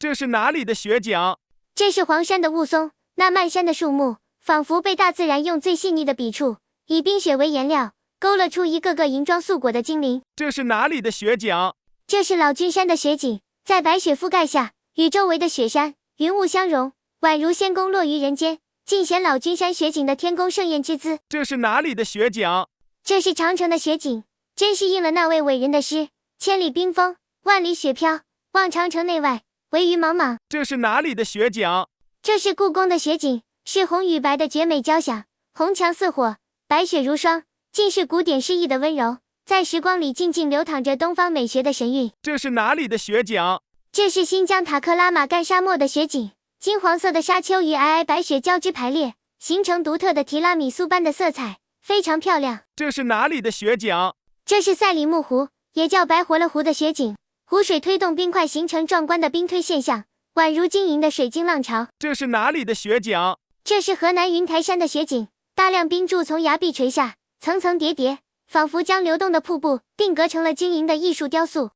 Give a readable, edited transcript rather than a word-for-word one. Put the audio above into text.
这是哪里的雪景？这是黄山的雾凇，那漫山的树木，仿佛被大自然用最细腻的笔触，以冰雪为颜料，勾勒出一个个银装素裹的精灵。这是哪里的雪景？这是老君山的雪景，在白雪覆盖下，与周围的雪山、云雾相融，宛如仙宫落于人间，尽显老君山雪景的天宫盛宴之姿。这是哪里的雪景？这是长城的雪景，真是应了那位伟人的诗：千里冰封，万里雪飘，望长城内外，惟余莽莽。这是哪里的雪景？这是故宫的雪景，是红与白的绝美交响，红墙似火，白雪如霜，尽是古典诗意的温柔，在时光里静静流淌着东方美学的神韵。这是哪里的雪景？这是新疆塔克拉玛干沙漠的雪景，金黄色的沙丘与皑皑白雪交织排列，形成独特的提拉米苏般的色彩，非常漂亮。这是哪里的雪景？这是赛里木湖，也叫白活了湖的雪景，湖水推动冰块形成壮观的冰推现象，宛如晶莹的水晶浪潮。这是哪里的雪景？这是河南云台山的雪景，大量冰柱从崖壁垂下，层层叠叠，仿佛将流动的瀑布定格成了晶莹的艺术雕塑。